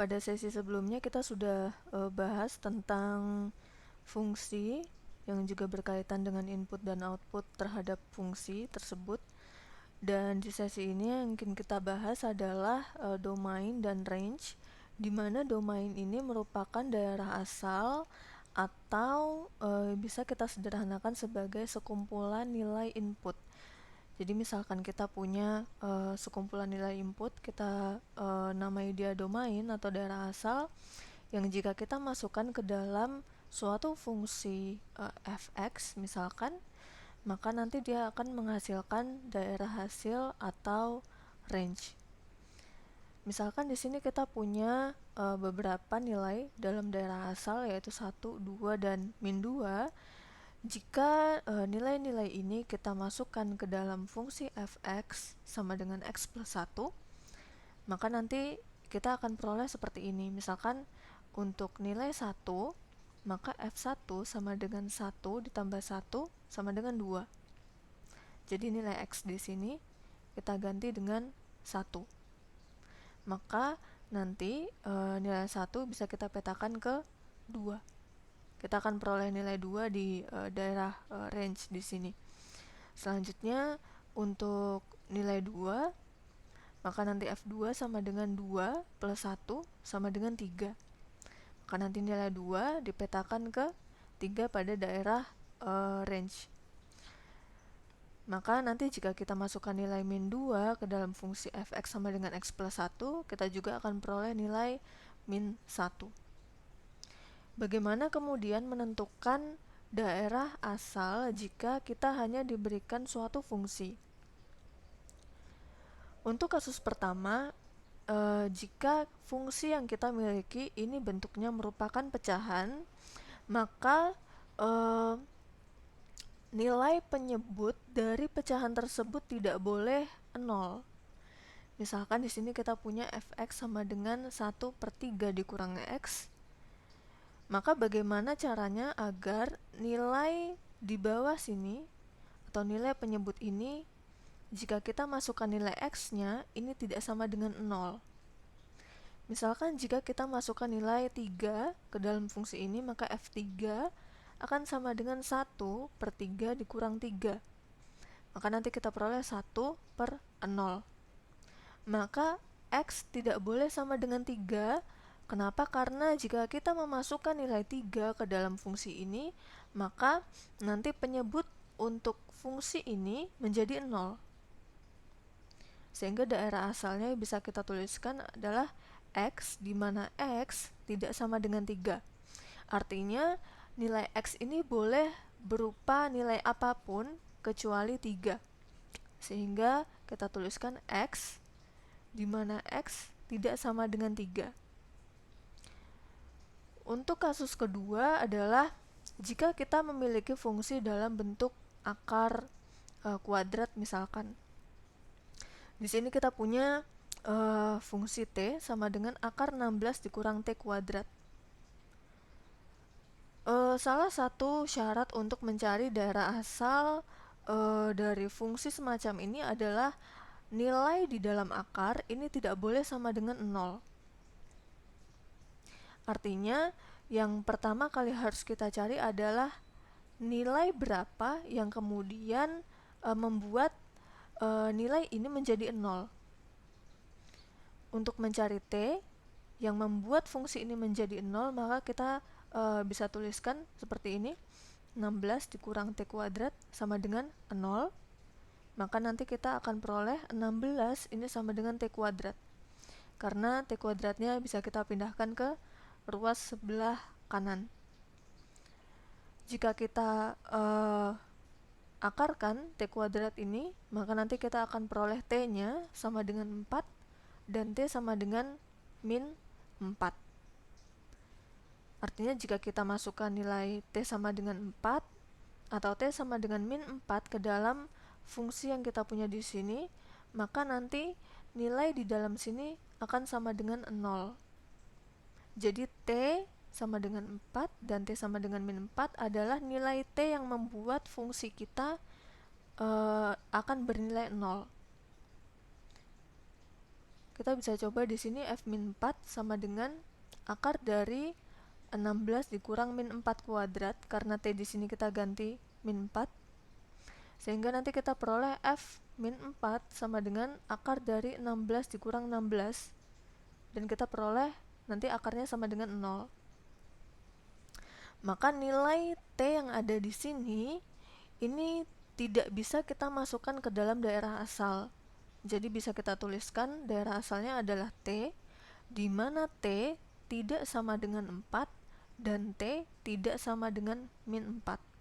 Pada sesi sebelumnya kita sudah bahas tentang fungsi yang juga berkaitan dengan input dan output terhadap fungsi tersebut. Dan di sesi ini yang ingin kita bahas adalah domain dan range, di mana domain ini merupakan daerah asal atau bisa kita sederhanakan sebagai sekumpulan nilai input. Jadi misalkan kita punya sekumpulan nilai input, kita namai dia domain atau daerah asal, yang jika kita masukkan ke dalam suatu fungsi fx misalkan, maka nanti dia akan menghasilkan daerah hasil atau range. Misalkan di sini kita punya beberapa nilai dalam daerah asal, yaitu 1, 2, dan min 2. Jika nilai-nilai ini kita masukkan ke dalam fungsi fx sama dengan x plus 1, maka nanti kita akan peroleh seperti ini. Misalkan untuk nilai 1, maka f1 sama dengan 1 ditambah 1 sama dengan 2. Jadi nilai x di sini kita ganti dengan 1. Maka nanti nilai 1 bisa kita petakan ke 2. Kita akan peroleh nilai 2 di daerah range di sini. Selanjutnya untuk nilai 2, maka nanti f2 sama dengan 2 plus 1 sama dengan 3. Maka nanti nilai 2 dipetakan ke 3 pada daerah range. Maka nanti jika kita masukkan nilai min 2 ke dalam fungsi fx sama dengan x plus 1, kita juga akan peroleh nilai min 1. Bagaimana kemudian menentukan daerah asal jika kita hanya diberikan suatu fungsi? Untuk kasus pertama, jika fungsi yang kita miliki ini bentuknya merupakan pecahan, maka nilai penyebut dari pecahan tersebut tidak boleh 0. Misalkan di sini kita punya fx sama dengan 1/3 dikurangi x. Maka bagaimana caranya agar nilai di bawah sini atau nilai penyebut ini, jika kita masukkan nilai x-nya, ini tidak sama dengan 0. Misalkan jika kita masukkan nilai 3 ke dalam fungsi ini, maka f3 akan sama dengan 1/3 dikurang 3. Maka nanti kita peroleh 1/0. Maka x tidak boleh sama dengan 3. Kenapa? Karena jika kita memasukkan nilai 3 ke dalam fungsi ini, maka nanti penyebut untuk fungsi ini menjadi 0. Sehingga daerah asalnya bisa kita tuliskan adalah x, di mana x tidak sama dengan 3. Artinya nilai x ini boleh berupa nilai apapun kecuali 3. Sehingga kita tuliskan x, di mana x tidak sama dengan 3. Untuk kasus kedua adalah jika kita memiliki fungsi dalam bentuk akar kuadrat misalkan. Di sini kita punya fungsi t sama dengan akar 16 dikurang t kuadrat. Salah satu syarat untuk mencari daerah asal dari fungsi semacam ini adalah nilai di dalam akar ini tidak boleh sama dengan 0. Artinya yang pertama kali harus kita cari adalah nilai berapa yang kemudian membuat nilai ini menjadi 0. Untuk mencari t yang membuat fungsi ini menjadi 0, maka kita bisa tuliskan seperti ini. 16 dikurang t kuadrat sama dengan 0. Maka nanti kita akan peroleh 16 ini sama dengan t kuadrat. Karena t kuadratnya bisa kita pindahkan ke ruas sebelah kanan. Jika kita akarkan t kuadrat ini, maka nanti kita akan peroleh t-nya sama dengan 4 dan t sama dengan min 4. Artinya jika kita masukkan nilai t sama dengan 4 atau t sama dengan min 4 ke dalam fungsi yang kita punya di sini, maka nanti nilai di dalam sini akan sama dengan 0. Jadi t sama dengan 4 dan t sama dengan min 4 adalah nilai t yang membuat fungsi kita akan bernilai 0. kita bisa coba di sini F min 4 sama dengan akar dari 16 dikurang min 4 kuadrat, karena T di sini kita ganti min 4, sehingga nanti kita peroleh F min 4 sama dengan akar dari 16 dikurang 16, dan kita peroleh nanti akarnya sama dengan 0. Maka nilai T yang ada di sini ini tidak bisa kita masukkan ke dalam daerah asal. Jadi bisa kita tuliskan daerah asalnya adalah T, di mana T tidak sama dengan 4 dan T tidak sama dengan min 4.